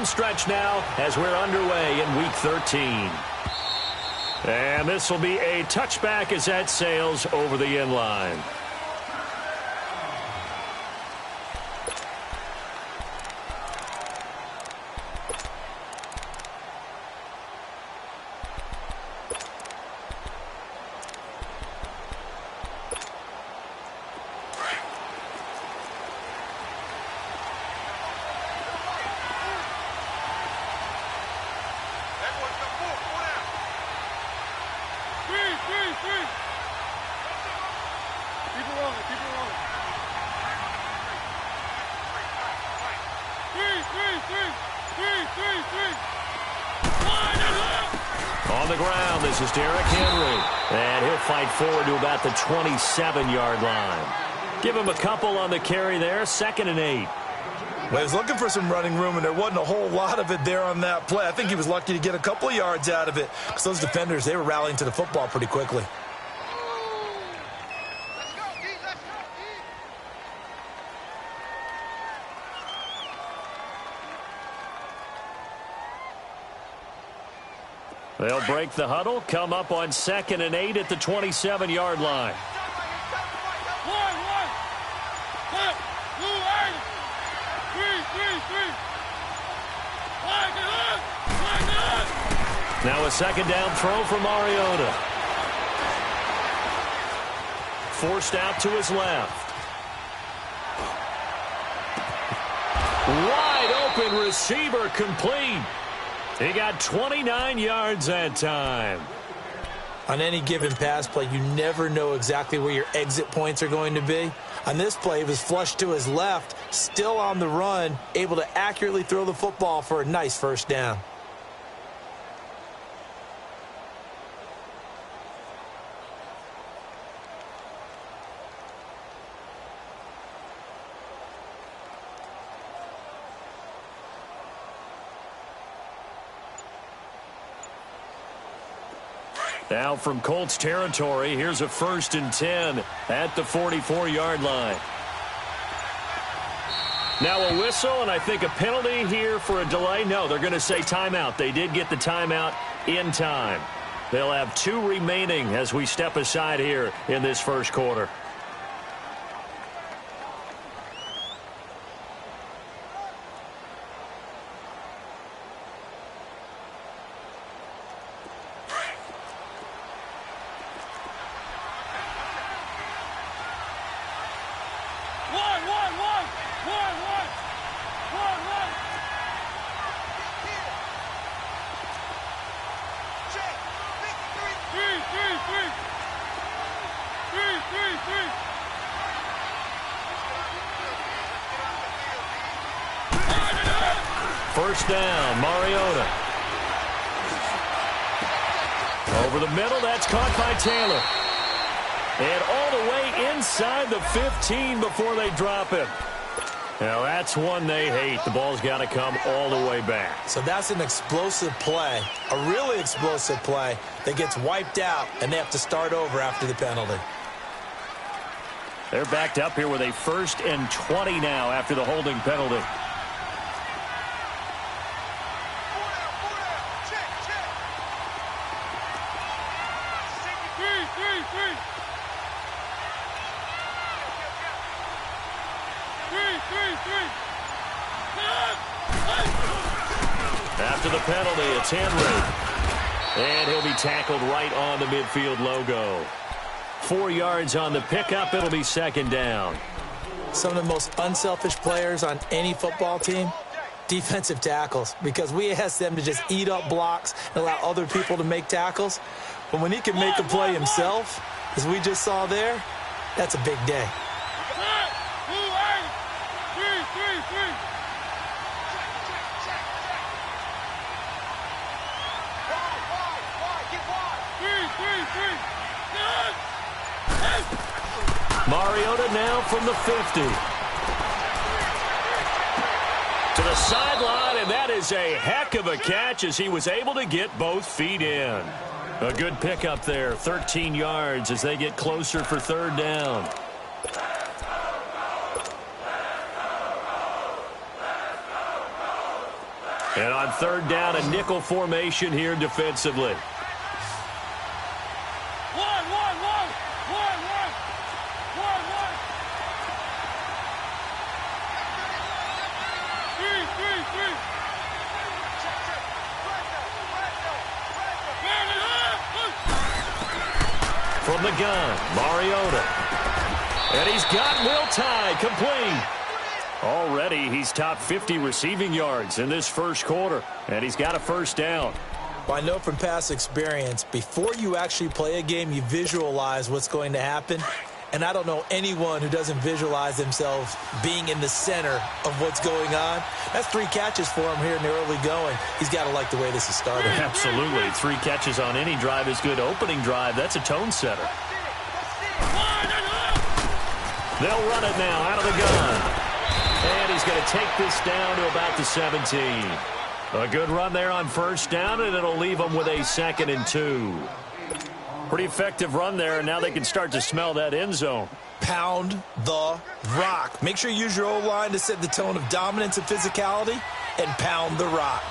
home stretch now as we're underway in Week 13. And this will be a touchback as that sails over the end line. On the ground, this is Derrick Henry. And he'll fight forward to about the 27-yard line. Give him a couple on the carry there, 2nd and 8. Well, he was looking for some running room, and there wasn't a whole lot of it there on that play. I think he was lucky to get a couple of yards out of it because those defenders, they were rallying to the football pretty quickly. They'll break the huddle, come up on 2nd and 8 at the 27-yard line. Now a 2nd down throw for Mariota. Forced out to his left. Wide open receiver complete. He got 29 yards that time. On any given pass play, you never know exactly where your exit points are going to be. On this play, he was flushed to his left, still on the run, able to accurately throw the football for a nice 1st down. Now from Colts territory, here's a 1st and 10 at the 44-yard line. Now a whistle, and I think a penalty here for a delay. No, they're going to say timeout. They did get the timeout in time. They'll have 2 remaining as we step aside here in this 1st quarter. First down, Mariota. Over the middle, that's caught by Taylor. And all the way inside the 15 before they drop him. Now, that's one they hate. The ball's got to come all the way back. So that's an explosive play, a really explosive play that gets wiped out, and they have to start over after the penalty. They're backed up here with a 1st and 20 now after the holding penalty. After the penalty, it's Henry. And he'll be tackled right on the midfield logo. 4 yards on the pickup. It'll be 2nd down. Some of the most unselfish players on any football team, defensive tackles, because we ask them to just eat up blocks and allow other people to make tackles. But when he can make a play himself, as we just saw there, that's a big day. Mariota now from the 50. To the sideline, and that is a heck of a catch as he was able to get both feet in. A good pickup there, 13 yards as they get closer for 3rd down. And on third down, a nickel formation here defensively. From the gun, Mariota. And he's got Will Tye complete. Already, he's top 50 receiving yards in this first quarter. And he's got a first down. Well, I know from past experience, before you actually play a game, you visualize what's going to happen. And I don't know anyone who doesn't visualize themselves being in the center of what's going on. That's 3 catches for him here in the early going. He's got to like the way this is started. Absolutely. 3 catches on any drive is good. Opening drive, that's a tone setter. They'll run it now out of the gun. And he's going to take this down to about the 17. A good run there on first down, and it'll leave him with a 2nd and 2. Pretty effective run there, and now they can start to smell that end zone. Pound the rock. Make sure you use your O-line to set the tone of dominance and physicality, and pound the rock.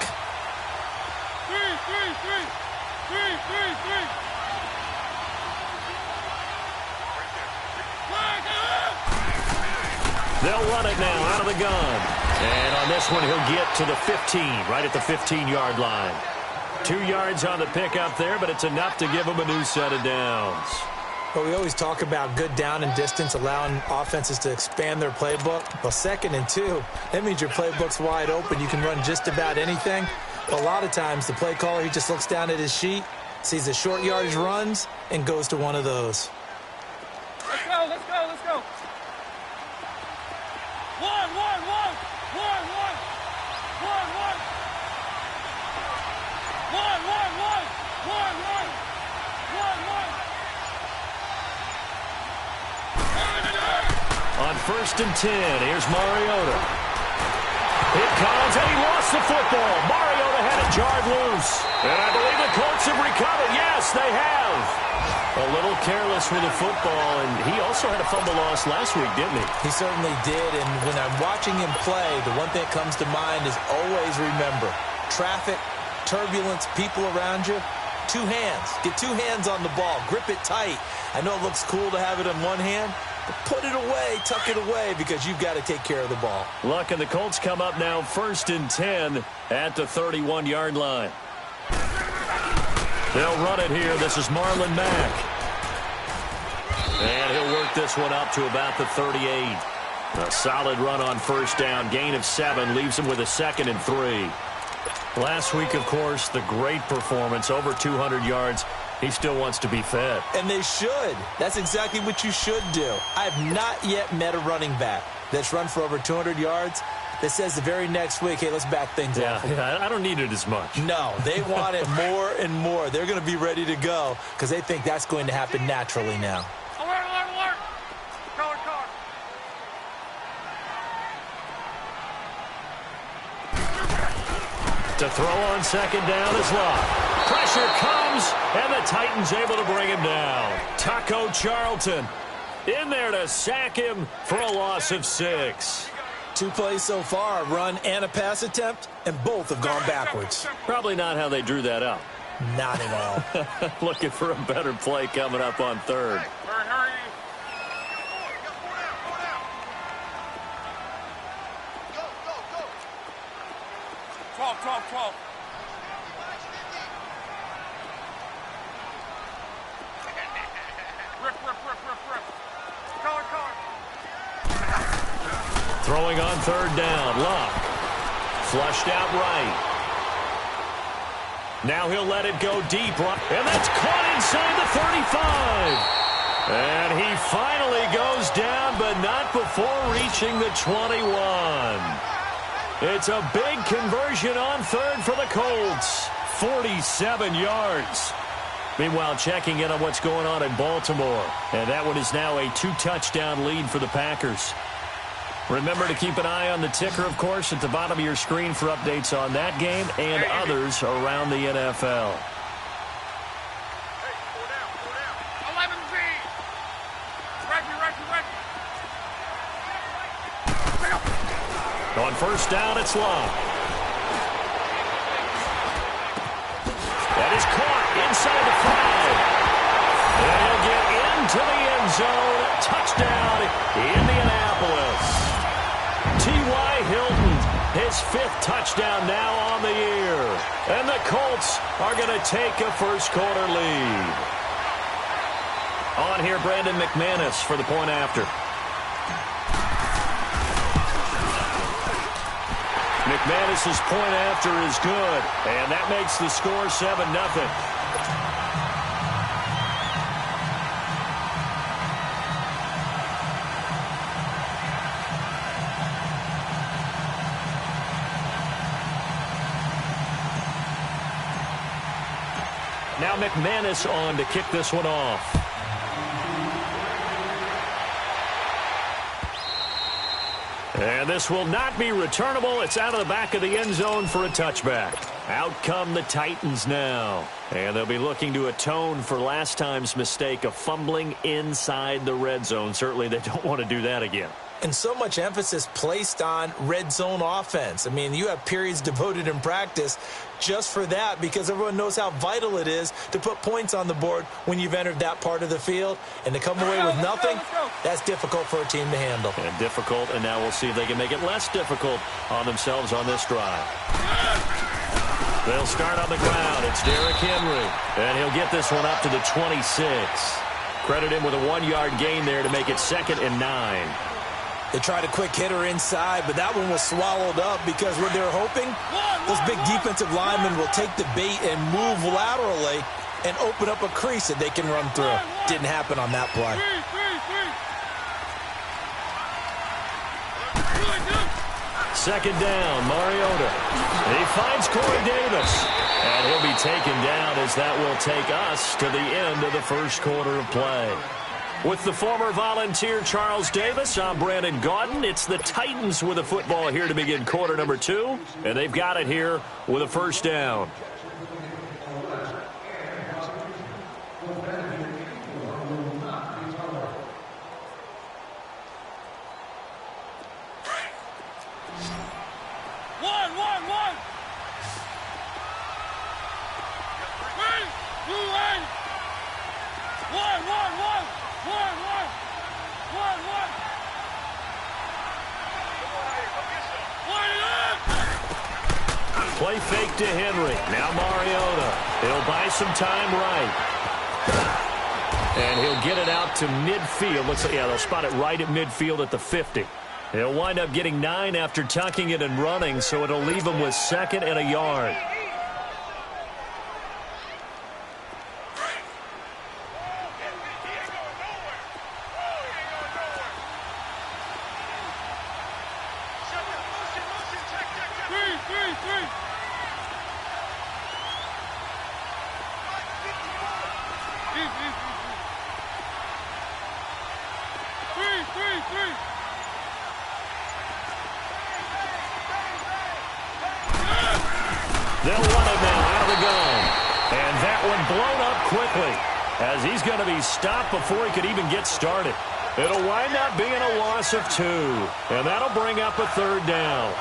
They'll run it now out of the gun. And on this one, he'll get to the 15, right at the 15-yard line. 2 yards on the pickup there, but it's enough to give him a new set of downs. Well, we always talk about good down and distance, allowing offenses to expand their playbook. Well, 2nd and 2, that means your playbook's wide open. You can run just about anything. But a lot of times, the play caller, he just looks down at his sheet, sees the short yardage runs, and goes to one of those. Let's go, let's go, let's go. One. On 1st and 10, here's Mariota. It comes, and he lost the football. Mariota had it jarred loose. And I believe the Colts have recovered. Yes, they have. A little careless with the football, and he also had a fumble loss last week, didn't he? He certainly did, and when I'm watching him play, the one thing that comes to mind is always remember, traffic, turbulence, people around you, 2 hands. Get 2 hands on the ball. Grip it tight. I know it looks cool to have it in one hand, but put it away, tuck it away, because you've got to take care of the ball. Luck, and the Colts come up now 1st and 10 at the 31-yard line. They'll run it here. This is Marlon Mack. And he'll work this one up to about the 38. A solid run on first down. Gain of 7 leaves him with a 2nd and 3. Last week, of course, the great performance, over 200 yards. He still wants to be fed. And they should. That's exactly what you should do. I have not yet met a running back that's run for over 200 yards that says the very next week, hey, let's back things off. Yeah, I don't need it as much. No, they want it more and more. They're going to be ready to go because they think that's going to happen naturally now. Alert, alert, alert. Color. To throw on 2nd down is Locke. Pressure comes, and the Titans able to bring him down. Taco Charlton in there to sack him for a loss of 6. 2 plays so far, a run and a pass attempt, and both have gone backwards. Probably not how they drew that up. Not at all. Looking for a better play coming up on 3rd. Hurry. 12. Rip. Color. Throwing on 3rd down. Locke. Flushed out right. Now he'll let it go deep. And that's caught inside the 35. And he finally goes down, but not before reaching the 21. It's a big conversion on 3rd for the Colts. 47 yards. Meanwhile, checking in on what's going on in Baltimore. And that one is now a 2-touchdown lead for the Packers. Remember to keep an eye on the ticker, of course, at the bottom of your screen for updates on that game and others around the NFL. Hey, 4 down. 11Z. Reggie. On first down, it's Locke. That is caught inside the 5. And he'll get into the end zone. Touchdown, Indianapolis. T.Y. Hilton, his 5th touchdown now on the year. And the Colts are going to take a first-quarter lead. On here, Brandon McManus for the point after. McManus's point after is good, and that makes the score 7-0. Now McManus on to kick this one off. And this will not be returnable. It's out of the back of the end zone for a touchback. Out come the Titans now. And they'll be looking to atone for last time's mistake of fumbling inside the red zone. Certainly they don't want to do that again. And so much emphasis placed on red zone offense. I mean, you have periods devoted in practice just for that because everyone knows how vital it is to put points on the board when you've entered that part of the field. And to come away with nothing, that's difficult for a team to handle. And difficult, and now we'll see if they can make it less difficult on themselves on this drive. They'll start on the ground. It's Derrick Henry. And he'll get this one up to the 26. Credit him with a 1-yard gain there to make it 2nd and 9. They tried a quick hitter inside, but that one was swallowed up because what they're hoping, those big defensive linemen will take the bait and move laterally and open up a crease that they can run through. Didn't happen on that play. 2nd down, Mariota. He finds Corey Davis. And he'll be taken down as that will take us to the end of the first quarter of play. With the former Volunteer Charles Davis, I'm Brandon Gaudin. It's the Titans with the football here to begin quarter number 2. And they've got it here with a first down. Play fake to Henry. Now Mariota. He'll buy some time right. And he'll get it out to midfield. Looks like, yeah, they'll spot it right at midfield at the 50. He'll wind up getting 9 after tucking it and running, so it'll leave him with 2nd and a yard. They'll run it now out of the gun. And that one blown up quickly as he's going to be stopped before he could even get started. It'll wind up being a loss of 2. And that'll bring up a 3rd down.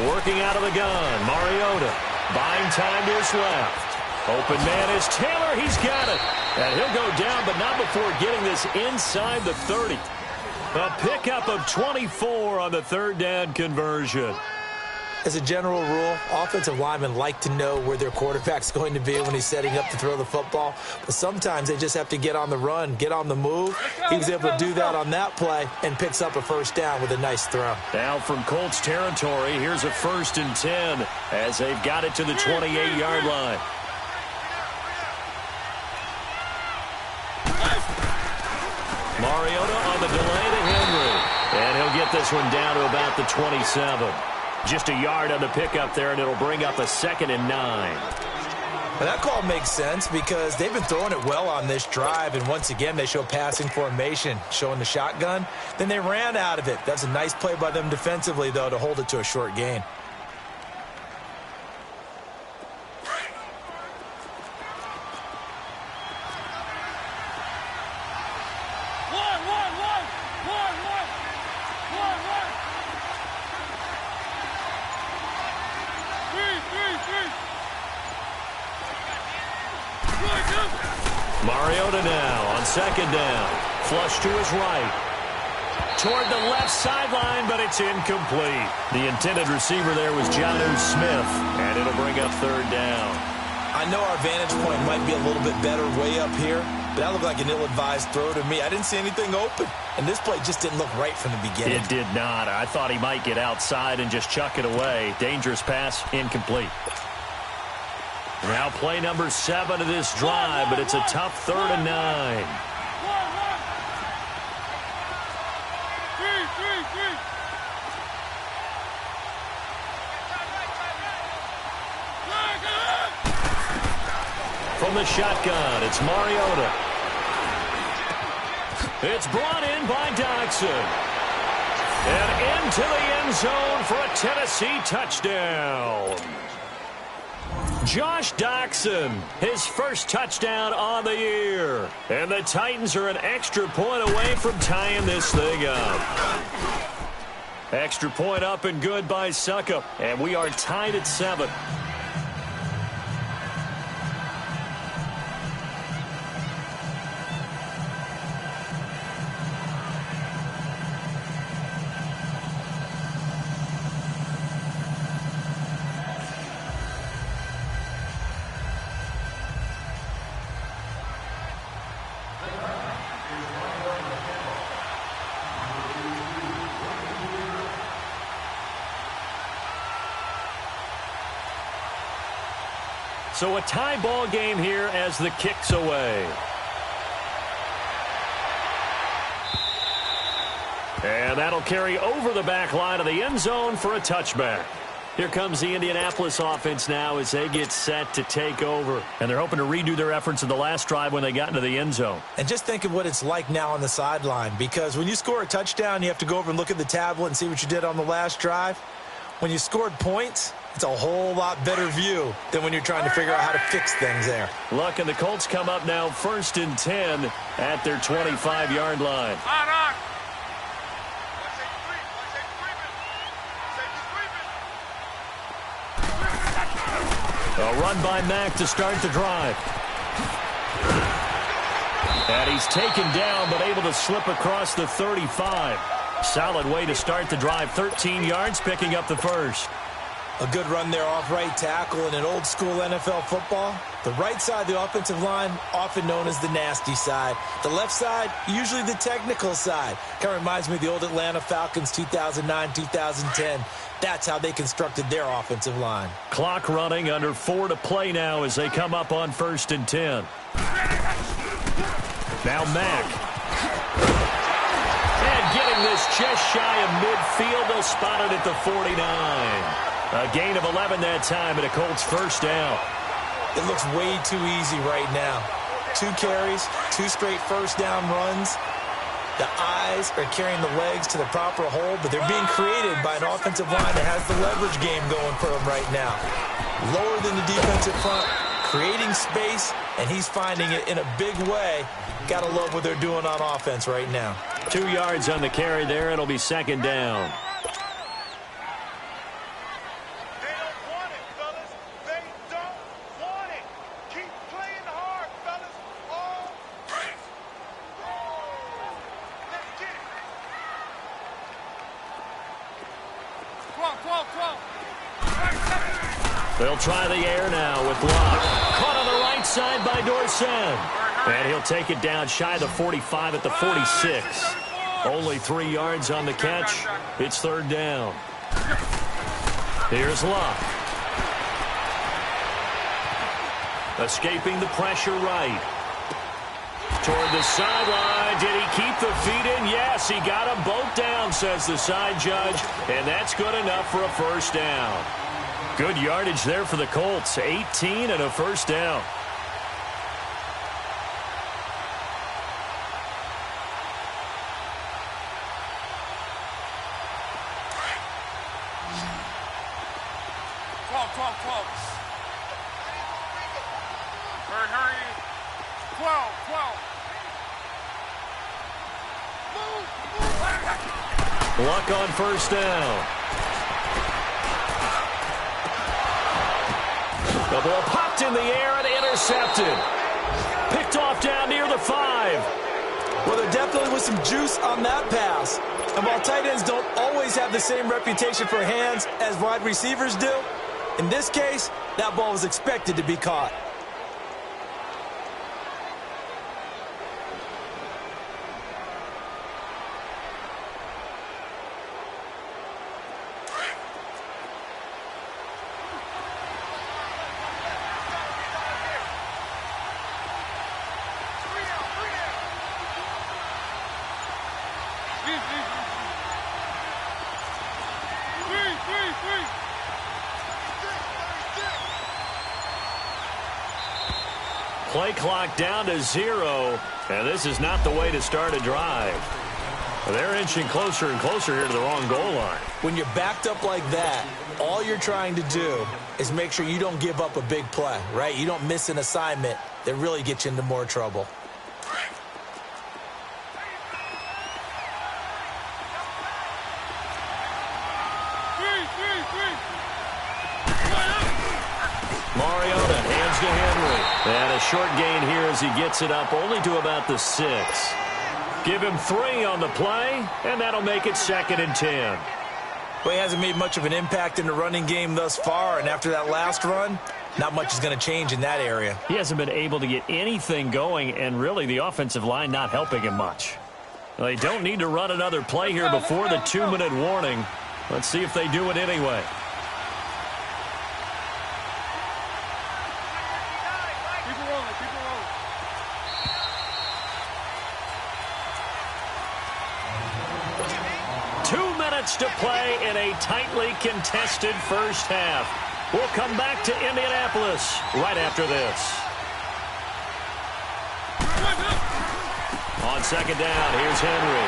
Working out of the gun, Mariota buying time to his left. Open man is Taylor. He's got it. And he'll go down, but not before getting this inside the 30. A pickup of 24 on the 3rd down conversion. As a general rule, offensive linemen like to know where their quarterback's going to be when he's setting up to throw the football. But sometimes they just have to get on the run, get on the move. He was able to do that on that play and picks up a first down with a nice throw. Now from Colts territory, here's a 1st and 10 as they've got it to the 28-yard line. Mariota on the delay to Henry. And he'll get this one down to about the 27. Just a yard on the pickup there, and it'll bring up a 2nd and 9. Well, that call makes sense because they've been throwing it well on this drive, and once again, they show passing formation, showing the shotgun. Then they ran out of it. That's a nice play by them defensively, though, to hold it to a short gain. Mariota now on second down. Flush to his right. Toward the left sideline, but it's incomplete. The intended receiver there was Jonnu Smith, and it'll bring up third down. I know our vantage point might be a little bit better way up here, but that looked like an ill-advised throw to me. I didn't see anything open, and this play just didn't look right from the beginning. It did not. I thought he might get outside and just chuck it away. Dangerous pass, incomplete. Now play number 7 of this drive, but it's a tough 3rd and 9. From the shotgun, it's Mariota. It's brought in by Dodson. And into the end zone for a Tennessee touchdown. Josh Doctson, his first touchdown on the year. And the Titans are an extra point away from tying this thing up. Extra point up and good by Suckup. And we are tied at 7. So a tie ball game here as the kick's away. And that'll carry over the back line of the end zone for a touchback. Here comes the Indianapolis offense now as they get set to take over. And they're hoping to redo their efforts in the last drive when they got into the end zone. And just think of what it's like now on the sideline, because when you score a touchdown, you have to go over and look at the tablet and see what you did on the last drive. When you scored points, it's a whole lot better view than when you're trying to figure out how to fix things there. Look, and the Colts come up now 1st and 10 at their 25-yard line. A run by Mack to start the drive. And he's taken down but able to slip across the 35. Solid way to start the drive. 13 yards, picking up the first. A good run there off right tackle in an old-school NFL football. The right side of the offensive line, often known as the nasty side. The left side, usually the technical side. Kind of reminds me of the old Atlanta Falcons 2009, 2010. That's how they constructed their offensive line. Clock running, under 4 to play now as they come up on 1st and 10. Now Mack. And getting this just shy of midfield, they'll spot it at the 49. A gain of 11 that time and a Colts first down. It looks way too easy right now. 2 carries, 2 straight first down runs. The eyes are carrying the legs to the proper hole, but they're being created by an offensive line that has the leverage game going for them right now. Lower than the defensive front, creating space, and he's finding it in a big way. Gotta love what they're doing on offense right now. 2 yards on the carry there. It'll be 2nd down. They'll try the air now with Locke. Caught on the right side by Dorsett. And he'll take it down shy of the 45 at the 46. Only 3 yards on the catch. It's 3rd down. Here's Locke. Escaping the pressure right. Toward the sideline. Did he keep the feet in? Yes, he got them both down, says the side judge. And that's good enough for a first down. Good yardage there for the Colts. 18 and a first down. Hurry. 12. Luck on first down. The ball popped in the air and intercepted. Picked off down near the 5. Well, there definitely was some juice on that pass. And while tight ends don't always have the same reputation for hands as wide receivers do, in this case, that ball was expected to be caught. Play clock down to 0, and this is not the way to start a drive. They're inching closer and closer here to the wrong goal line. When you're backed up like that, all you're trying to do is make sure you don't give up a big play, right? You don't miss an assignment that really gets you into more trouble. Mariota hands to Henry. And a short gain here as he gets it up only to about the 6. Give him 3 on the play, and that'll make it 2nd and 10. Well, he hasn't made much of an impact in the running game thus far, and after that last run, not much is going to change in that area. He hasn't been able to get anything going, and really the offensive line not helping him much. Well, they don't need to run another play here before the 2-minute warning. Let's see if they do it anyway. To play in a tightly contested first half. We'll come back to Indianapolis right after this. On 2nd down, here's Henry.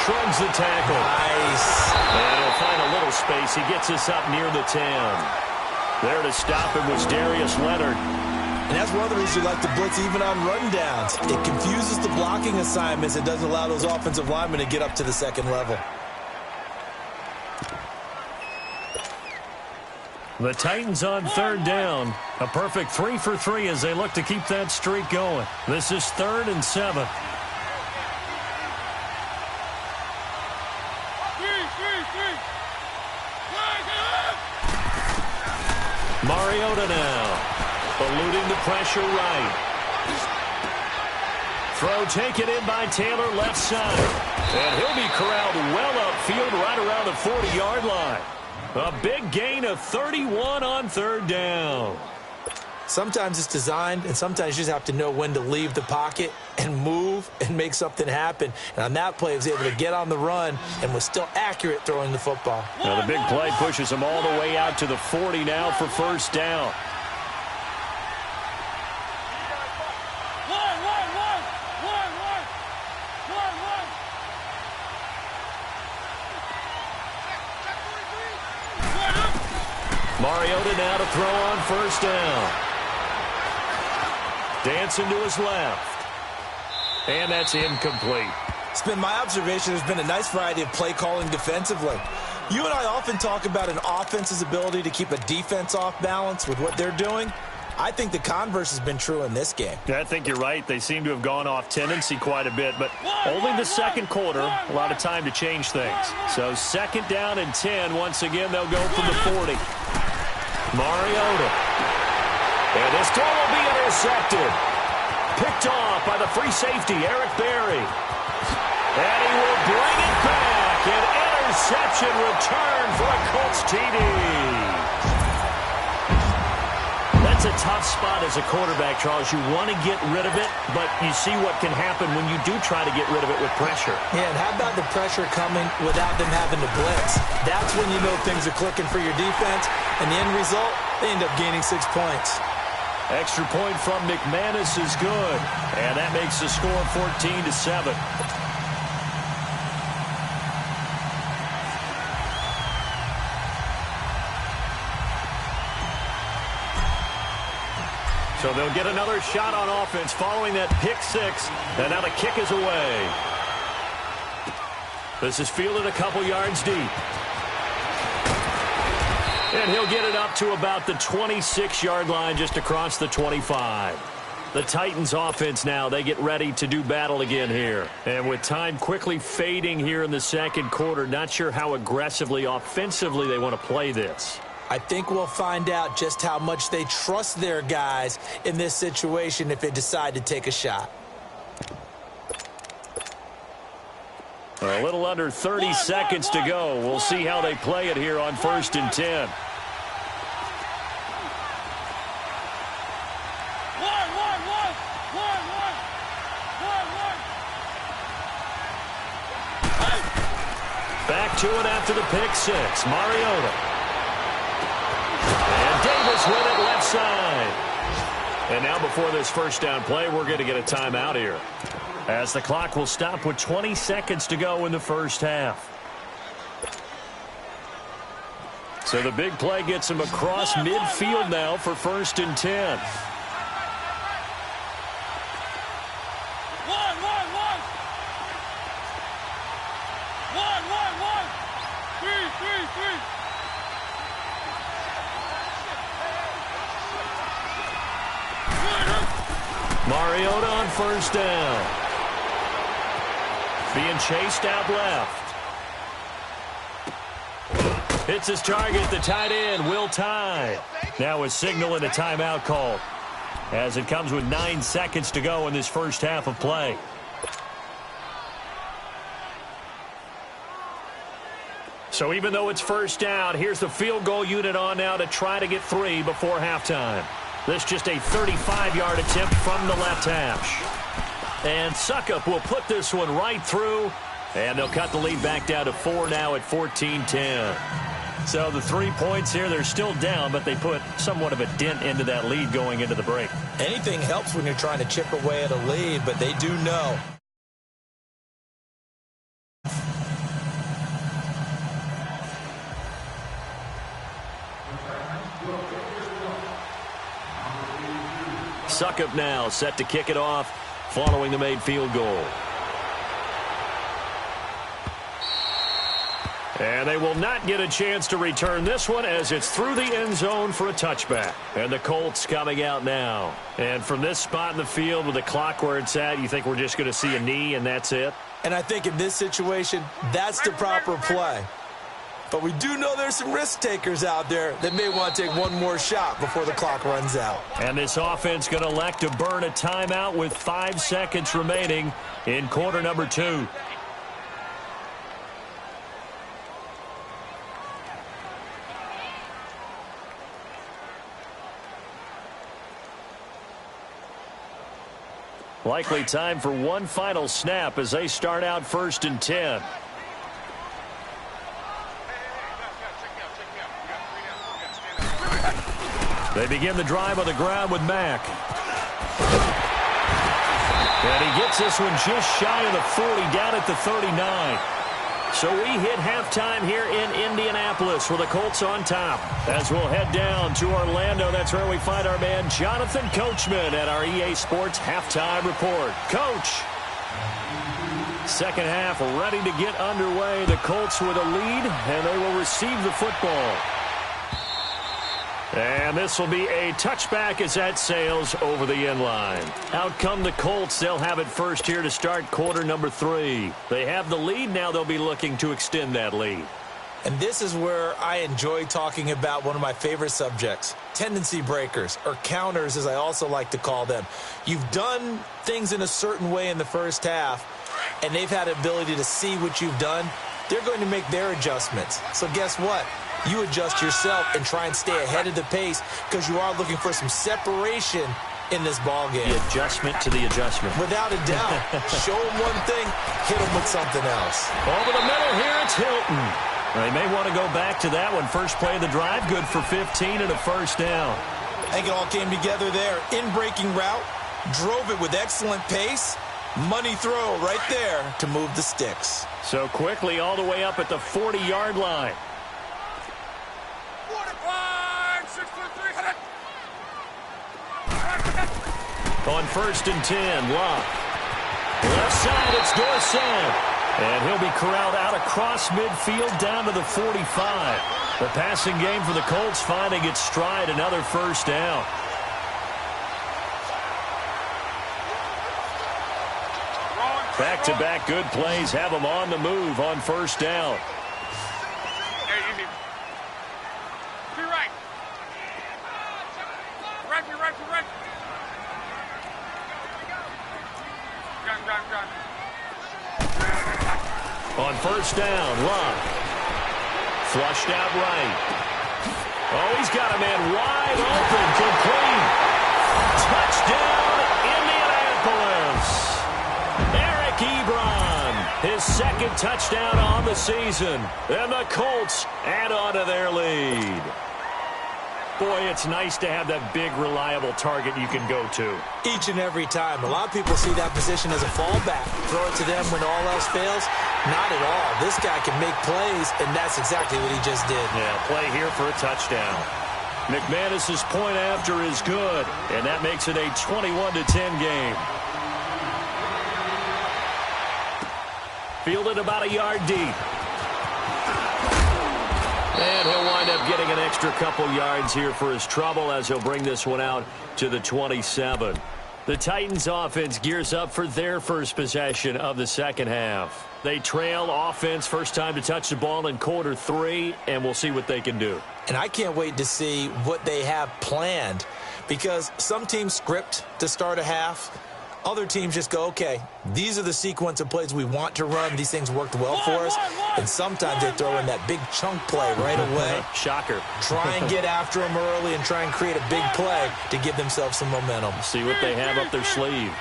Shrugs the tackle. Nice. And he'll find a little space. He gets us up near the 10. There to stop him was Darius Leonard. And that's one of the reasons you like to blitz even on rundowns. It confuses the blocking assignments. It doesn't allow those offensive linemen to get up to the second level. The Titans on 3rd down. A perfect 3 for 3 as they look to keep that streak going. This is 3rd and 7. Mariota now. Eluding the pressure right. Throw taken in by Taylor left side. And he'll be corralled well upfield right around the 40-yard line. A big gain of 31 on 3rd down. Sometimes it's designed, and sometimes you just have to know when to leave the pocket and move and make something happen. And on that play, he was able to get on the run and was still accurate throwing the football. Now the big play pushes him all the way out to the 40 now for first down. Mariota now to throw on first down. Dancing to his left. And that's incomplete. It's been my observation there's been a nice variety of play calling defensively. You and I often talk about an offense's ability to keep a defense off balance with what they're doing. I think the converse has been true in this game. Yeah, I think you're right. They seem to have gone off tendency quite a bit, but only the second quarter, a lot of time to change things. So 2nd down and 10. Once again, they'll go from the 40. Mariota. And this throw will be intercepted. Picked off by the free safety, Eric Berry. And he will bring it back. An interception return for a Colts TD. Let's That's a tough spot as a quarterback, Charles. You want to get rid of it, but you see what can happen when you do try to get rid of it with pressure. Yeah, and how about the pressure coming without them having to blitz? That's when you know things are clicking for your defense, and the end result, they end up gaining 6 points. Extra point from McManus is good, and that makes the score 14-7. So they'll get another shot on offense following that pick six, and now the kick is away. This is fielded a couple yards deep. And he'll get it up to about the 26-yard line just across the 25. The Titans offense now, they get ready to do battle again here. And with time quickly fading here in the second quarter, not sure how aggressively, offensively they want to play this. I think we'll find out just how much they trust their guys in this situation if they decide to take a shot. A little under 30 seconds to go. We'll see how they play it here on 1st and 10. Back to it after the pick six. Mariota. And Davis with it left side. And now before this first down play, we're going to get a timeout here, as the clock will stop with 20 seconds to go in the first half. So the big play gets him across midfield now for 1st and 10. Mariota on 1st down. Being chased out left. Hits his target, the tight end, Will Tye. Now a signal and a timeout call, as it comes with 9 seconds to go in this first half of play. So even though it's 1st down, here's the field goal unit on now to try to get 3 before halftime. This just a 35-yard attempt from the left hash. And Suckup will put this one right through, and they'll cut the lead back down to 4 now at 14-10. So the 3 points here, they're still down, but they put somewhat of a dent into that lead going into the break. Anything helps when you're trying to chip away at a lead, but they do know. Suckup now set to kick it off following the made field goal. And they will not get a chance to return this one, as it's through the end zone for a touchback. And the Colts coming out now. And from this spot in the field with the clock where it's at, you think we're just going to see a knee and that's it? And I think in this situation, that's the proper play. But we do know there's some risk takers out there that may want to take one more shot before the clock runs out. And this offense going to elect to burn a timeout with 5 seconds remaining in quarter number 2. Likely time for one final snap as they start out 1st and 10. They begin the drive on the ground with Mack. And he gets this one just shy of the 40, down at the 39. So we hit halftime here in Indianapolis with the Colts on top. As we'll head down to Orlando, that's where we find our man Jonathan Coachman at our EA Sports Halftime Report. Coach, second half ready to get underway. The Colts with a lead, and they will receive the football. And this will be a touchback as that sails over the end line. Out come the Colts. They'll have it first here to start quarter number 3. They have the lead. Now they'll be looking to extend that lead. And this is where I enjoy talking about one of my favorite subjects, tendency breakers, or counters as I also like to call them. You've done things in a certain way in the first half, and they've had the ability to see what you've done. They're going to make their adjustments. So guess what? you adjust yourself and try and stay ahead of the pace because you are looking for some separation in this ball game. The adjustment to the adjustment. Without a doubt. Show them one thing, hit them with something else. Over the middle here, it's Hilton. They may want to go back to that one. First play of the drive, good for 15 and a first down. I think it all came together there. In-breaking route, drove it with excellent pace. Money throw right there to move the sticks. So quickly all the way up at the 40-yard line. 6'3", hit it. On 1st and 10, Locke. Left side, it's Dorsett. And he'll be corralled out across midfield down to the 45. The passing game for the Colts finding its stride, another first down. Back-to-back good plays have them on the move on first down. Hey, easy. To your right. Right. Gun. On first down, Locke. Flushed out right. Oh, he's got a man wide open, complete. Touchdown, Indianapolis. Eric Ebron, his second touchdown on the season. And the Colts add on to their lead. Boy, it's nice to have that big, reliable target you can go to. Each and every time. A lot of people see that position as a fallback. Throw it to them when all else fails. Not at all. This guy can make plays, and that's exactly what he just did. Yeah, play here for a touchdown. McManus's point after is good, and that makes it a 21-10 game. Fielded about a yard deep. And he'll wind up getting an extra couple yards here for his trouble as he'll bring this one out to the 27. The Titans offense gears up for their first possession of the second half. They trail offense, first time to touch the ball in quarter 3, and we'll see what they can do. And I can't wait to see what they have planned because some teams script to start a half. Other teams just go, okay, these are the sequence of plays we want to run. These things worked well for us. And sometimes they throw in that big chunk play right away. Shocker. Try and get after them early and try and create a big play to give themselves some momentum. See what they have up their sleeve.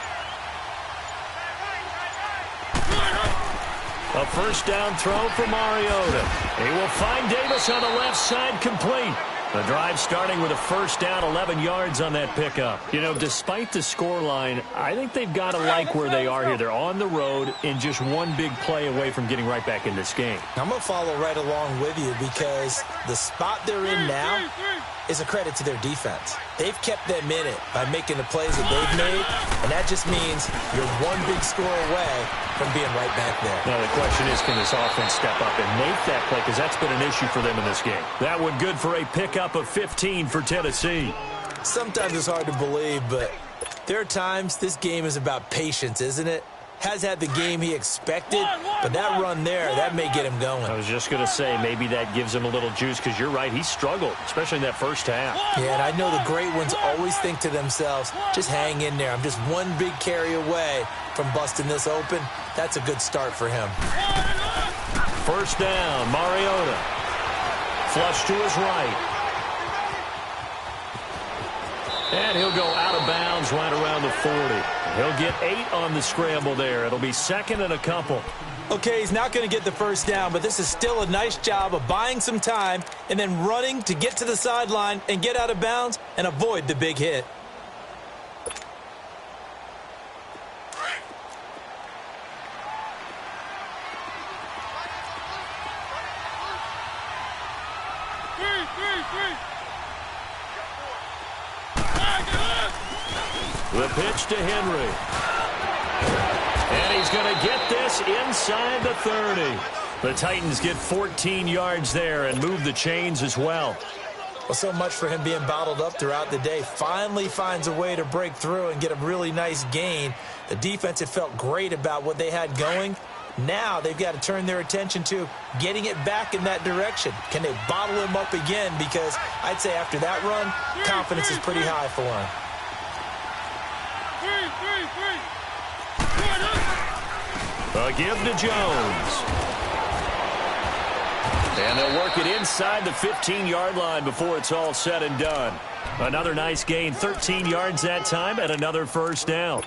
A first down throw for Mariota. He will find Davis on the left side, complete. The drive starting with a first down, 11 yards on that pickup. You know, despite the scoreline, I think they've got to like where they are here. They're on the road and just one big play away from getting right back in this game. I'm going to follow right along with you because the spot they're in now is a credit to their defense. They've kept them in it by making the plays that they've made, and that just means you're one big score away from being right back there. Now, the question is, can this offense step up and make that play? Because that's been an issue for them in this game. That one good for a pickup of 15 for Tennessee. Sometimes it's hard to believe, but there are times this game is about patience, isn't it? Has had the game he expected, but that run there, that may get him going. I was just going to say, maybe that gives him a little juice because you're right, he struggled, especially in that first half. Yeah, and I know the great ones always think to themselves, just hang in there. I'm just one big carry away from busting this open. That's a good start for him. First down, Mariota. Flush to his right. And he'll go out of bounds right around the 40. He'll get 8 on the scramble there. It'll be second and a couple. Okay, he's not going to get the first down, but this is still a nice job of buying some time and then running to get to the sideline and get out of bounds and avoid the big hit. The pitch to Henry. And he's going to get this inside the 30. The Titans get 14 yards there and move the chains as well. Well, so much for him being bottled up throughout the day. Finally finds a way to break through and get a really nice gain. The defense had felt great about what they had going. Now they've got to turn their attention to getting it back in that direction. Can they bottle him up again? Because I'd say after that run, confidence is pretty high for him. A give to Jones. And they'll work it inside the 15-yard line before it's all said and done. Another nice gain, 13 yards that time, and another first down.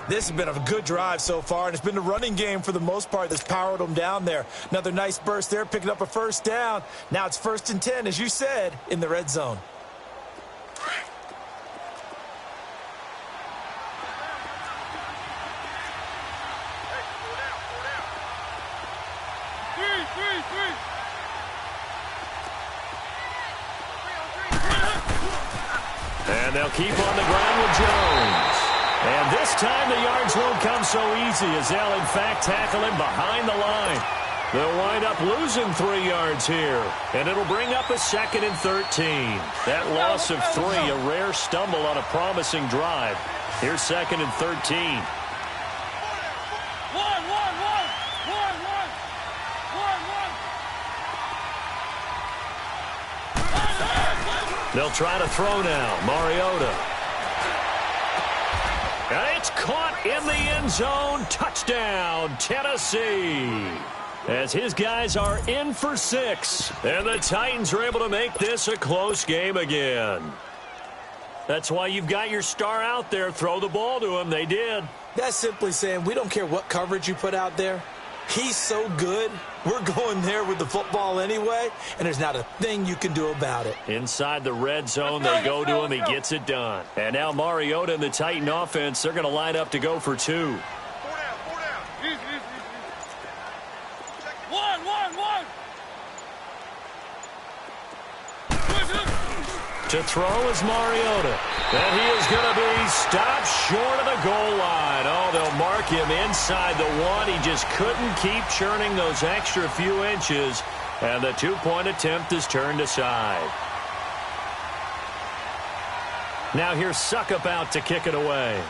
This has been a good drive so far, and it's been the running game for the most part that's powered them down there. Another nice burst there, picking up a first down. Now it's 1st and 10, as you said, in the red zone. And they'll keep on the ground with Jones. And this time the yards won't come so easy as they'll, in fact, tackle him behind the line. They'll wind up losing 3 yards here. And it'll bring up a 2nd and 13. That loss of 3, a rare stumble on a promising drive. Here's 2nd and 13. They'll try to throw now. Mariota. And it's caught in the end zone. Touchdown, Tennessee. As his guys are in for 6. And the Titans are able to make this a close game again. That's why you've got your star out there. Throw the ball to him. They did. That's simply saying we don't care what coverage you put out there. He's so good, we're going there with the football anyway, and there's not a thing you can do about it. Inside the red zone, they go to him. He gets it done. And now Mariota and the Titan offense, they're going to line up to go for 2. 4 down. Easy. One. To throw is Mariota. And he is going to be stopped short of the goal line. Oh, they'll mark him inside the 1. He just couldn't keep churning those extra few inches. And the 2-point attempt is turned aside. Now here's Suckup out to kick it away.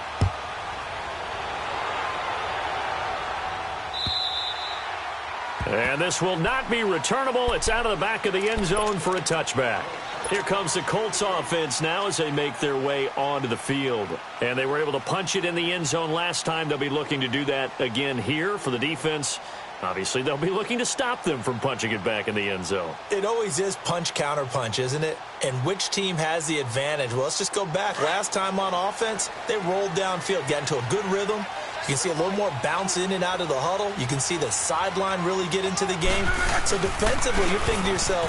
And this will not be returnable. It's out of the back of the end zone for a touchback. Here comes the Colts offense now as they make their way onto the field. And they were able to punch it in the end zone last time. They'll be looking to do that again here for the defense. Obviously, they'll be looking to stop them from punching it back in the end zone. It always is punch, counter punch, isn't it? And which team has the advantage? Well, let's just go back. Last time on offense, they rolled downfield, got into a good rhythm. You can see a little more bounce in and out of the huddle. You can see the sideline really get into the game. So defensively, you're thinking to yourself,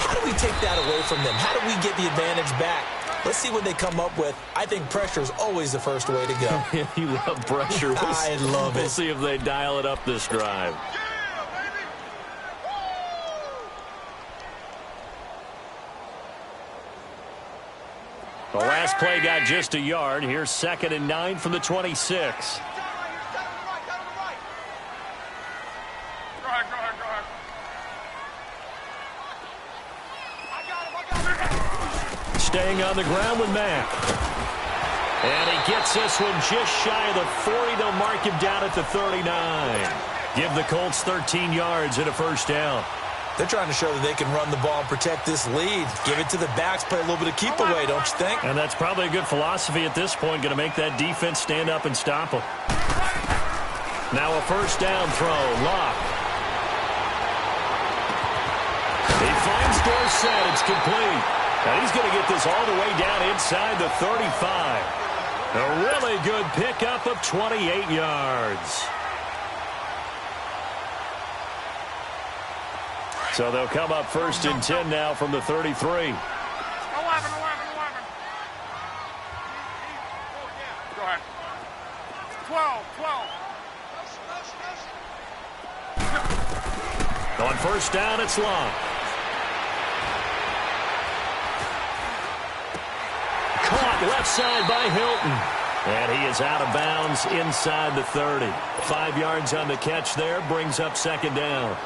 how do we take that away from them? How do we get the advantage back? Let's see what they come up with. I think pressure is always the first way to go. You love pressure. I love it. We'll see if they dial it up this drive. The last play got just a yard. Here's 2nd and 9 from the 26. Staying on the ground with Mack. And he gets this one just shy of the 40. They'll mark him down at the 39. Give the Colts 13 yards and a first down. They're trying to show that they can run the ball and protect this lead. Give it to the backs, play a little bit of keep away, don't you think? And that's probably a good philosophy at this point, going to make that defense stand up and stop them. Now a first down throw, Locke. He finds Dorsett, it's complete. And he's going to get this all the way down inside the 35. A really good pickup of 28 yards. So they'll come up 1st and 10 now from the 33. 11. Go ahead. 12. On first down, it's Locke. Caught left side by Hilton. And he is out of bounds inside the 30. 5 yards on the catch there, brings up 2nd down.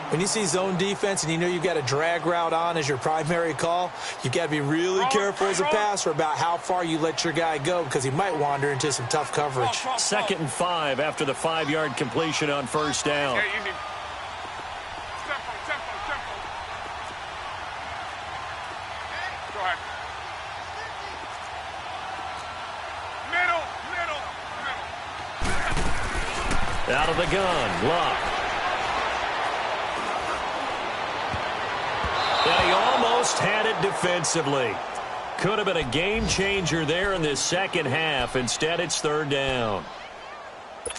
When you see zone defense and you know you've got a drag route on as your primary call, you've got to be really careful as a passer about how far you let your guy go because he might wander into some tough coverage. 2nd and 5 after the 5-yard completion on first down. Okay, easy. Tempo. Go ahead. Middle. Out of the gun, Locke. just had it defensively. Could have been a game changer there in this second half. Instead, it's third down.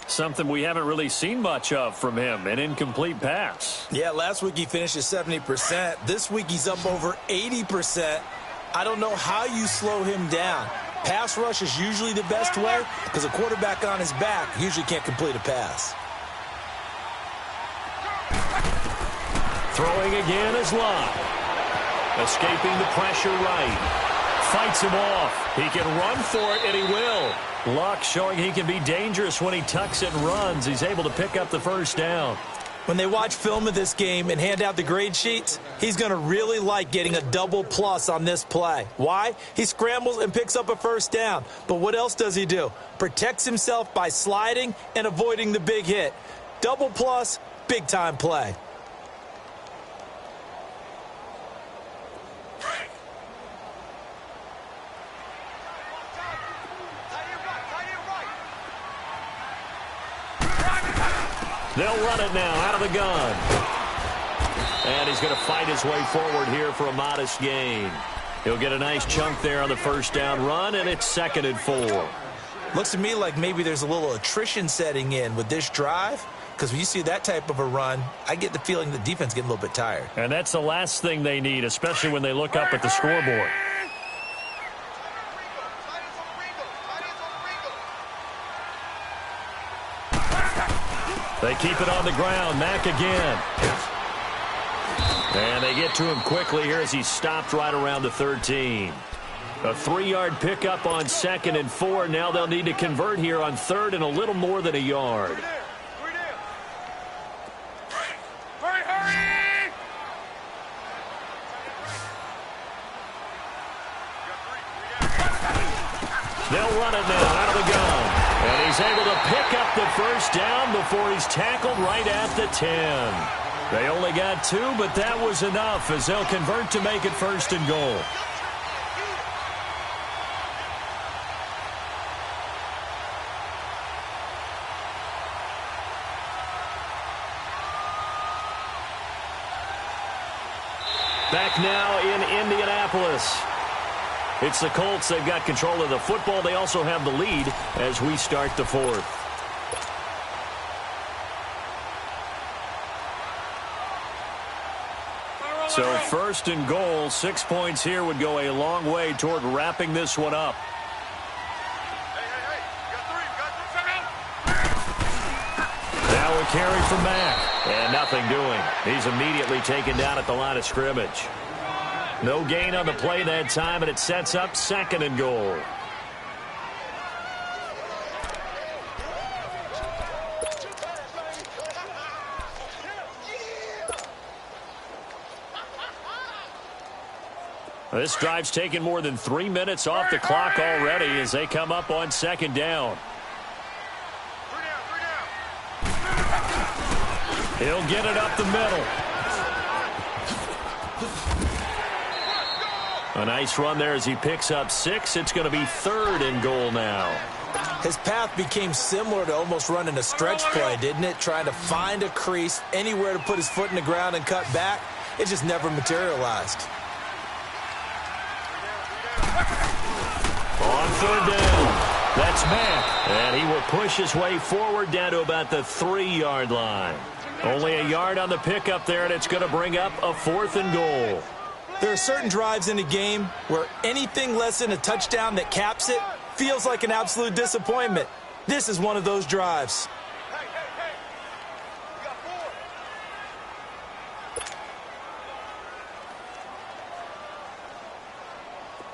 Something we haven't really seen much of from him, an incomplete pass. Yeah, last week he finished at 70%. This week he's up over 80%. I don't know how you slow him down. Pass rush is usually the best way because a quarterback on his back usually can't complete a pass. Throwing again is Locke. Escaping the pressure right. Fights him off. He can run for it, and he will. Locke showing he can be dangerous when he tucks and runs. He's able to pick up the first down. When they watch film of this game and hand out the grade sheets, he's going to really like getting a double plus on this play. Why? He scrambles and picks up a first down. But what else does he do? Protects himself by sliding and avoiding the big hit. Double plus, big-time play. They'll run it now out of the gun. And he's going to fight his way forward here for a modest gain. He'll get a nice chunk there on the first down run, and it's 2nd and 4. Looks to me like maybe there's a little attrition setting in with this drive, because when you see that type of a run, I get the feeling the defense getting a little bit tired. And that's the last thing they need, especially when they look up at the scoreboard. They keep it on the ground. Mack again. And they get to him quickly here as he stopped right around the 13. A 3-yard pickup on 2nd and 4. Now they'll need to convert here on 3rd and a little more than a yard. They'll run it now out of the gun. And he's able to pick up the first down before he's tackled right at the 10. They only got 2, but that was enough as they'll convert to make it 1st and goal. Back now in Indianapolis. It's the Colts. They've got control of the football. They also have the lead as we start the 4th. So 1st and goal, 6 points here would go a long way toward wrapping this one up. Now a carry from Mack. And nothing doing. He's immediately taken down at the line of scrimmage. No gain on the play that time, and it sets up 2nd and goal. This drive's taken more than 3 minutes off the clock already as they come up on 2nd down. He'll get it up the middle. A nice run there as he picks up 6. It's going to be 3rd and goal now. His path became similar to almost running a stretch play, didn't it? Trying to find a crease, anywhere to put his foot in the ground and cut back. It just never materialized. On 3rd down, that's Mack. And he will push his way forward down to about the 3-yard line. Only a yard on the pickup there, and it's going to bring up a 4th and goal. There are certain drives in a game where anything less than a touchdown that caps it feels like an absolute disappointment. This is one of those drives.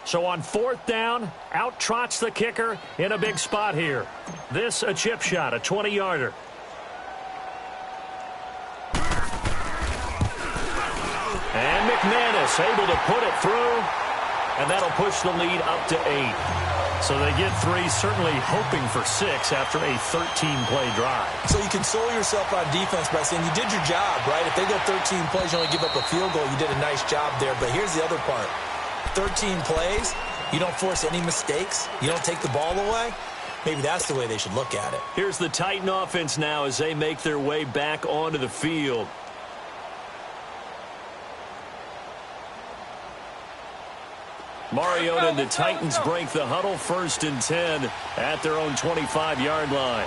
So on 4th down, out trots the kicker in a big spot here. This a chip shot, a 20-yarder. And McManus able to put it through, and that'll push the lead up to 8. So they get 3, certainly hoping for 6 after a 13-play drive. So you console yourself on defense by saying you did your job, right? If they go 13 plays, you only give up a field goal, you did a nice job there. But here's the other part. 13 plays, you don't force any mistakes, you don't take the ball away. Maybe that's the way they should look at it. Here's the Titan offense now as they make their way back onto the field. Mariota and the Titans break the huddle, 1st and 10 at their own 25-yard line.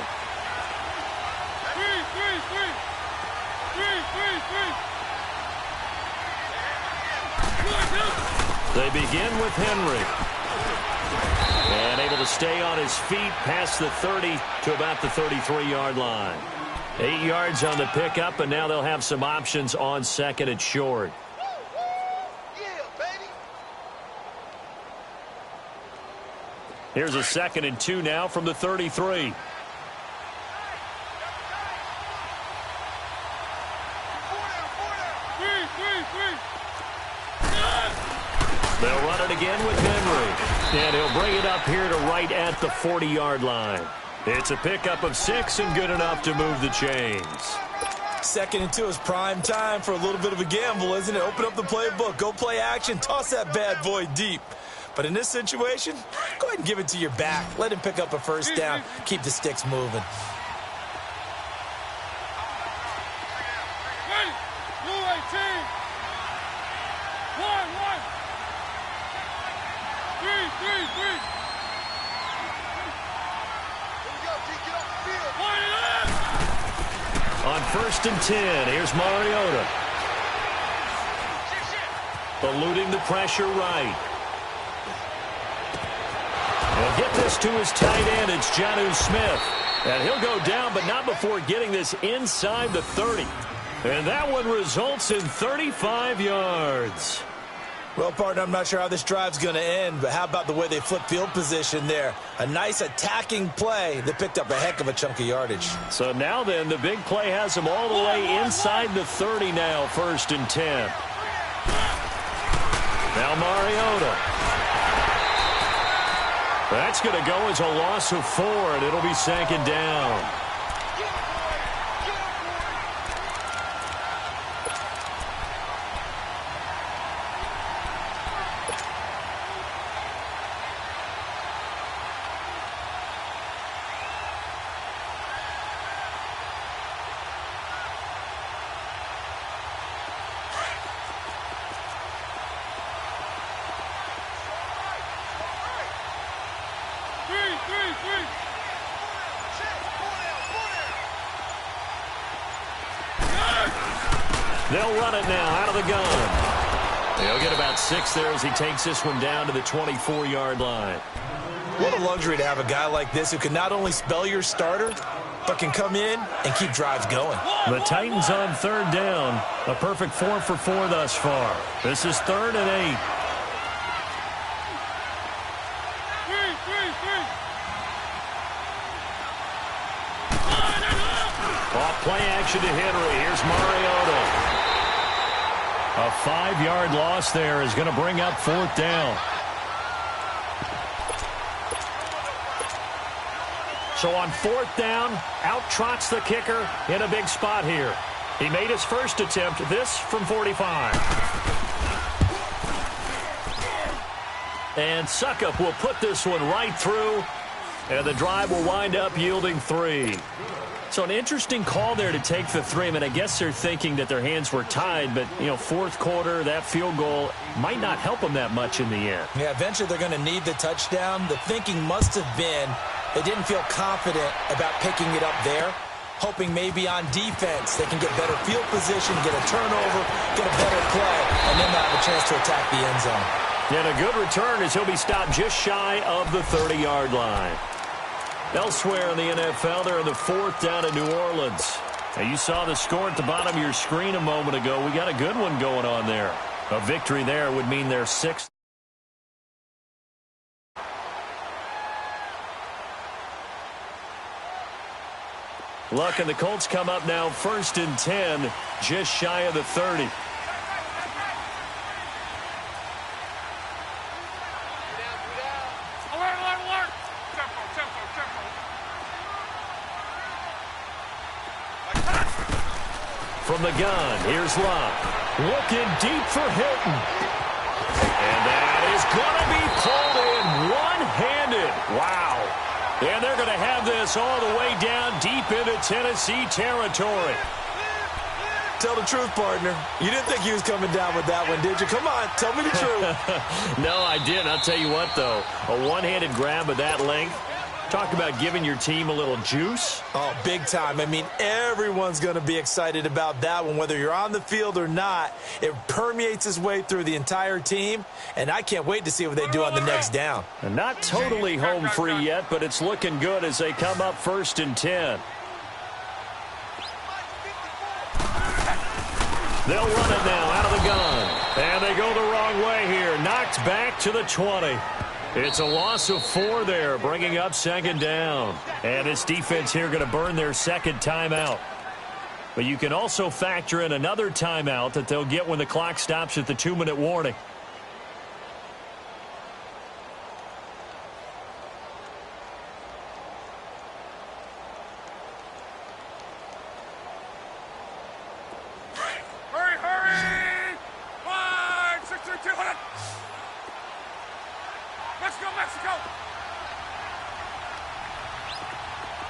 They begin with Henry. And able to stay on his feet past the 30 to about the 33-yard line. 8 yards on the pickup, and now they'll have some options on 2nd and short. Here's a 2nd and 2 now from the 33. They'll run it again with Henry. And he'll bring it up here to right at the 40-yard line. It's a pickup of 6 and good enough to move the chains. 2nd and 2 is prime time for a little bit of a gamble, isn't it? Open up the playbook, go play action, toss that bad boy deep. But in this situation, go ahead and give it to your back. Let him pick up a 1st down. Keep the sticks moving. On 1st and 10, here's Mariota. Eluding the pressure right. He'll get this to his tight end. It's Jonnu Smith. And he'll go down, but not before getting this inside the 30. And that one results in 35 yards. Well, partner, I'm not sure how this drive's going to end, but how about the way they flip field position there? A nice attacking play that picked up a heck of a chunk of yardage. So now then, the big play has them all the way inside the 30 now, 1st and 10. Now Mariota. That's going to go as a loss of 4, and it'll be 2nd down. They'll run it now out of the gun. He'll get about 6 there as he takes this one down to the 24-yard line. What a luxury to have a guy like this who can not only spell your starter, but can come in and keep drives going. The Titans on 3rd down. A perfect 4 for 4 thus far. This is 3rd and 8. Off play action to Henry. Here's Mariota. A 5-yard loss there is going to bring up 4th down. So on 4th down, out trots the kicker in a big spot here. He made his first attempt, this from 45. And Suckup will put this one right through, and the drive will wind up yielding 3. So an interesting call there to take the 3. I mean, I guess they're thinking that their hands were tied, but, you know, 4th quarter, that field goal might not help them that much in the end. Yeah, eventually they're going to need the touchdown. The thinking must have been they didn't feel confident about picking it up there, hoping maybe on defense they can get better field position, get a turnover, get a better play, and then they'll have a chance to attack the end zone. And a good return as he'll be stopped just shy of the 30-yard line. Elsewhere in the NFL, they're in the 4th down in New Orleans. Now, you saw the score at the bottom of your screen a moment ago. We got a good one going on there. A victory there would mean they're 6th. Luck and the Colts come up now 1st and 10, just shy of the 30. From the gun, here's Luck. Looking deep for Hilton. And that is going to be pulled in one-handed. Wow. And they're going to have this all the way down deep into Tennessee territory. Tell the truth, partner. You didn't think he was coming down with that one, did you? Come on, tell me the truth. No, I didn't. I'll tell you what, though. A one-handed grab of that length. Talk about giving your team a little juice. Oh, big time. I mean, everyone's going to be excited about that one, whether you're on the field or not. It permeates its way through the entire team, and I can't wait to see what they do on the next down. And not totally home free yet, but it's looking good as they come up 1st and 10. They'll run it now out of the gun. And they go the wrong way here. Knocked back to the 20. It's a loss of 4 there, bringing up 2nd down. And this defense here going to burn their 2nd timeout. But you can also factor in another timeout that they'll get when the clock stops at the 2-minute warning. Hurry! 5, 6, 3, 2, hold it! Mexico!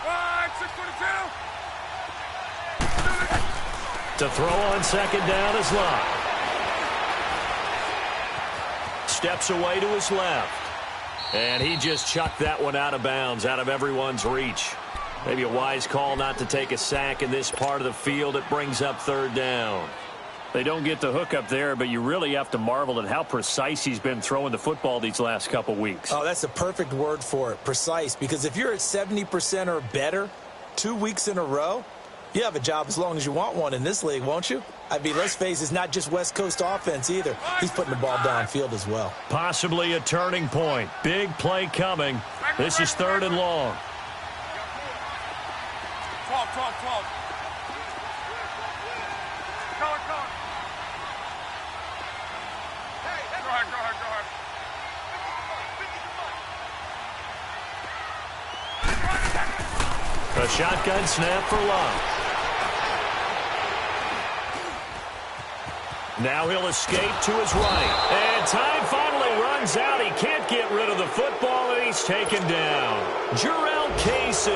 5, 6, 22! To throw on 2nd down is Love. Steps away to his left. And he just chucked that one out of bounds, out of everyone's reach. Maybe a wise call not to take a sack in this part of the field. It brings up 3rd down. They don't get the hook up there, but you really have to marvel at how precise he's been throwing the football these last couple weeks. Oh, that's the perfect word for it, precise, because if you're at 70% or better 2 weeks in a row, you have a job as long as you want one in this league, won't you? I mean, let's face it, it's not just West Coast offense either. He's putting the ball downfield as well. Possibly a turning point. Big play coming. This is 3rd and long. 12. Go ahead. A shotgun snap for Love. Now he'll escape to his right. And time finally runs out. He can't get rid of the football, and he's taken down. Jarrell Casey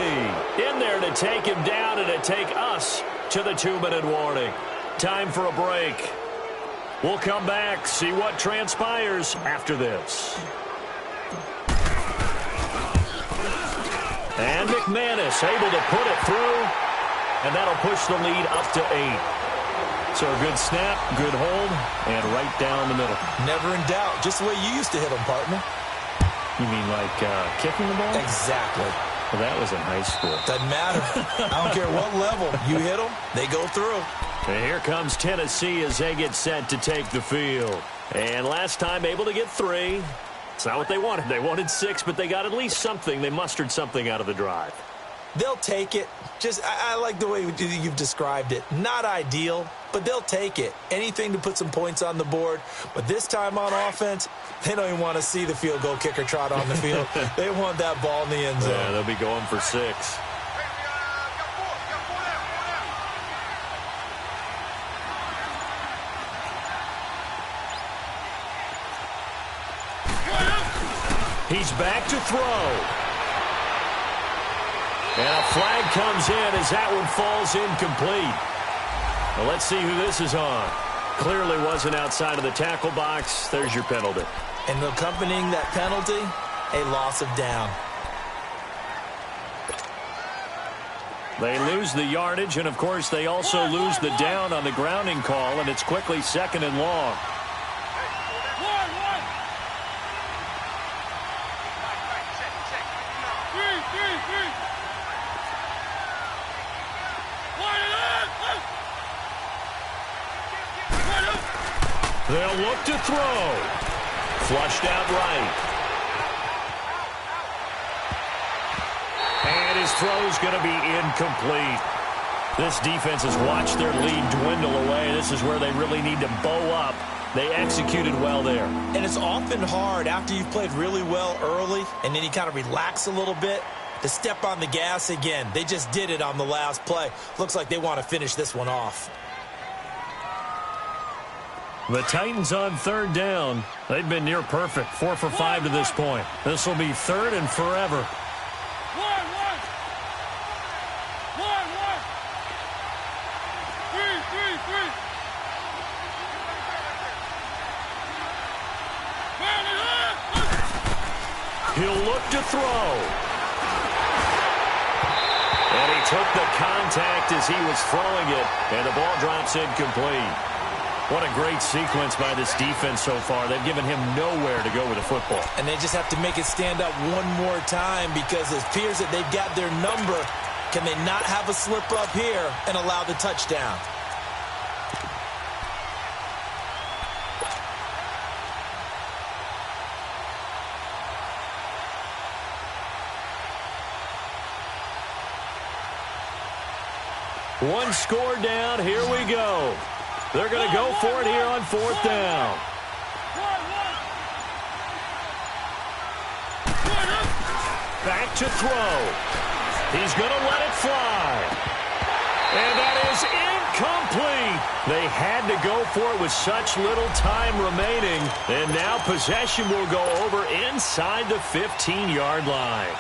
in there to take him down and to take us to the 2-minute warning. Time for a break. We'll come back, see what transpires after this. And McManus able to put it through, and that'll push the lead up to 8. So a good snap, good hold, and right down the middle. Never in doubt. Just the way you used to hit them, partner. You mean like kicking the ball? Exactly. Well, that was in high school. Doesn't matter. I don't care what level. You hit them, they go through. And here comes Tennessee as they get set to take the field. And last time able to get 3. It's not what they wanted. They wanted 6, but they got at least something. They mustered something out of the drive. They'll take it. I like the way you've described it. Not ideal, but they'll take it. Anything to put some points on the board. But this time on offense, they don't even want to see the field goal kicker trot on the field. They want that ball in the end zone. Yeah, they'll be going for 6. He's back to throw. And a flag comes in as that one falls incomplete. Well, let's see who this is on. Clearly wasn't outside of the tackle box. There's your penalty. And accompanying that penalty, a loss of down. They lose the yardage, and, of course, they also lose the down on the grounding call, and it's quickly 2nd and long. They'll look to throw. Flushed out right. And his throw's going to be incomplete. This defense has watched their lead dwindle away. This is where they really need to bow up. They executed well there. And it's often hard after you've played really well early and then you kind of relax a little bit to step on the gas again. They just did it on the last play. Looks like they want to finish this one off. The Titans on 3rd down. They've been near perfect, 4 for 5 to this point. This will be 3rd and forever. Three. He'll look to throw. And he took the contact as he was throwing it, and the ball drops incomplete. What a great sequence by this defense so far. They've given him nowhere to go with the football. And they just have to make it stand up one more time because it appears that they've got their number. Can they not have a slip up here and allow the touchdown? One score down. Here we go. They're going to go for it here on 4th down. Back to throw. He's going to let it fly. And that is incomplete. They had to go for it with such little time remaining. And now possession will go over inside the 15-yard line.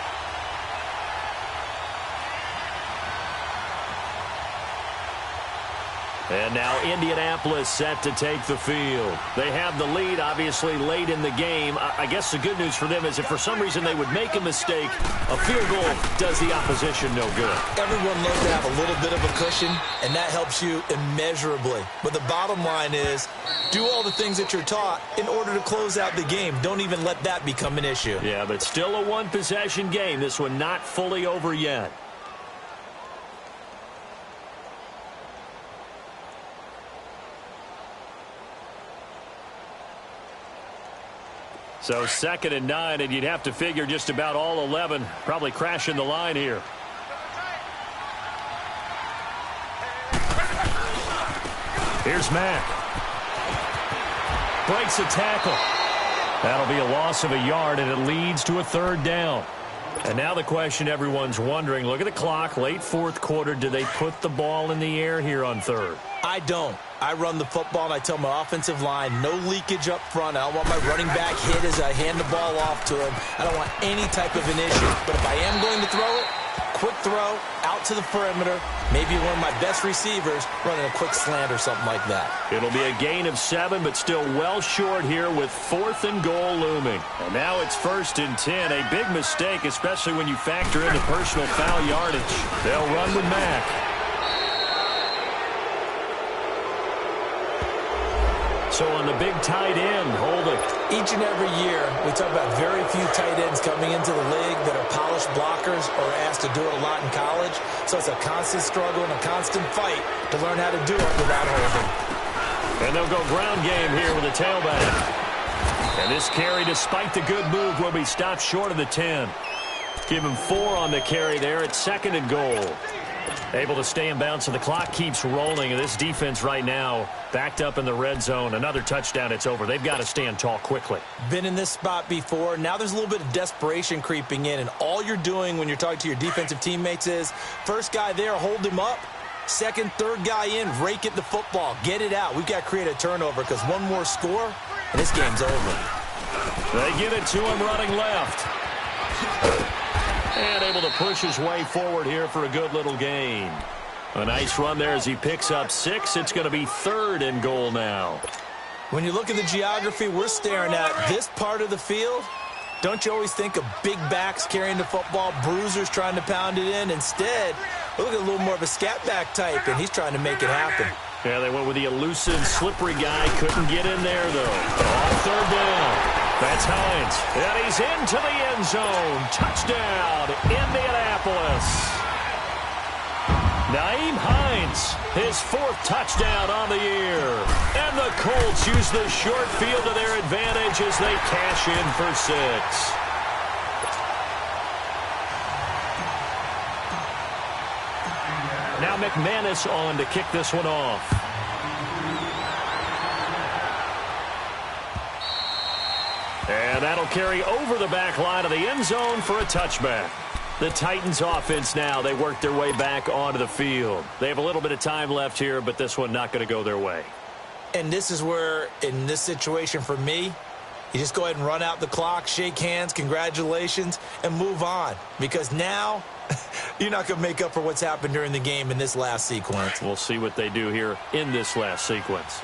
And now Indianapolis set to take the field. They have the lead, obviously, late in the game. I guess the good news for them is if for some reason they would make a mistake, a field goal does the opposition no good. Everyone loves to have a little bit of a cushion, and that helps you immeasurably. But the bottom line is, do all the things that you're taught in order to close out the game. Don't even let that become an issue. Yeah, but still a one-possession game. This one not fully over yet. So 2nd and 9, and you'd have to figure just about all 11 probably crashing the line here. Here's Mack. Breaks a tackle. That'll be a loss of a yard, and it leads to a 3rd down. And now the question everyone's wondering, look at the clock, late 4th quarter, do they put the ball in the air here on 3rd? I don't. I run the football, and I tell my offensive line, no leakage up front. I don't want my running back hit as I hand the ball off to him. I don't want any type of an issue. But if I am going to throw it, quick throw, out to the perimeter, maybe one of my best receivers running a quick slant or something like that. It'll be a gain of 7, but still well short here with 4th and goal looming. And now it's 1st and 10. A big mistake, especially when you factor in the personal foul yardage. They'll run with Mack. So on the big tight end, holding. Each and every year, we talk about very few tight ends coming into the league that are polished blockers or asked to do it a lot in college. So it's a constant struggle and a constant fight to learn how to do it without holding. And they'll go ground game here with a tailback. And this carry, despite the good move, will be stopped short of the 10. Give him 4 on the carry there at 2nd and goal. Able to stay in bounds, so the clock keeps rolling. And this defense right now backed up in the red zone. Another touchdown, it's over. They've got to stand tall quickly. Been in this spot before. Now there's a little bit of desperation creeping in. And all you're doing when you're talking to your defensive teammates is, first guy there, hold him up. Second, third guy in, rake at the football. Get it out. We've got to create a turnover because one more score, and this game's over. They get it to him running left. And able to push his way forward here for a good little gain. A nice run there as he picks up 6. It's going to be 3rd and goal now. When you look at the geography we're staring at, this part of the field, don't you always think of big backs carrying the football, bruisers trying to pound it in? Instead, look at a little more of a scat back type, and he's trying to make it happen. Yeah, they went with the elusive, slippery guy. Couldn't get in there, though. On 3rd down. That's Hines. And he's into the end zone. Touchdown, Indianapolis. Nyheim Hines, his 4th touchdown on the year. And the Colts use the short field to their advantage as they cash in for 6. Now McManus on to kick this one off. And that'll carry over the back line of the end zone for a touchback. The Titans offense now, they work their way back onto the field. They have a little bit of time left here, but this one not going to go their way. And this is where, in this situation for me, you just go ahead and run out the clock, shake hands, congratulations, and move on. Because now You're not going to make up for what's happened during the game in this last sequence. We'll see what they do here in this last sequence.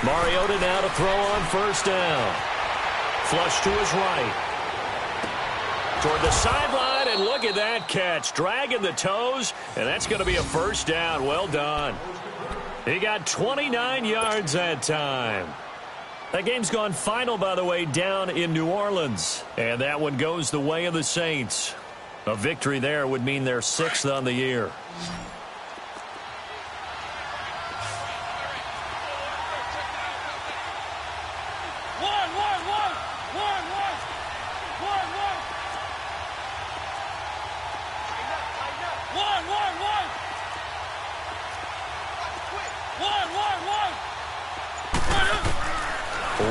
Mariota now to throw on first down. Flush to his right. Toward the sideline, and look at that catch. Dragging the toes, and that's going to be a first down. Well done. He got 29 yards that time. That game's gone final, by the way, down in New Orleans. And that one goes the way of the Saints. A victory there would mean they're 6th on the year.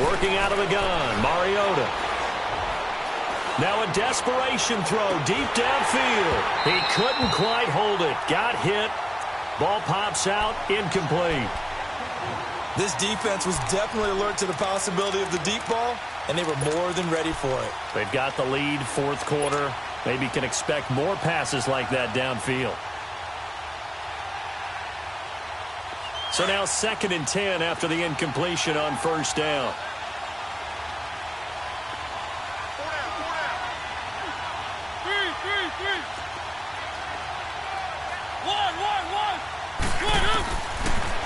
Working out of the gun, Mariota. Now a desperation throw deep downfield. He couldn't quite hold it. Got hit. Ball pops out, incomplete. This defense was definitely alert to the possibility of the deep ball, and they were more than ready for it. They've got the lead, fourth quarter. Maybe can expect more passes like that downfield. So now 2nd and 10 after the incompletion on first down.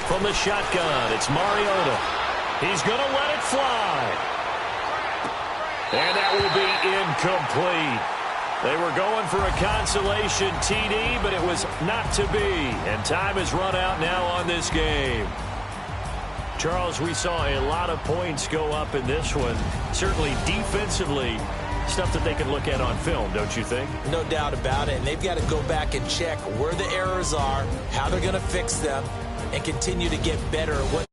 From the shotgun, it's Mariota. He's going to let it fly. And that will be incomplete. They were going for a consolation TD, but it was not to be. And time has run out now on this game. Charles, we saw a lot of points go up in this one. Certainly defensively, stuff that they can look at on film, don't you think? No doubt about it. And they've got to go back and check where the errors are, how they're going to fix them, and continue to get better at what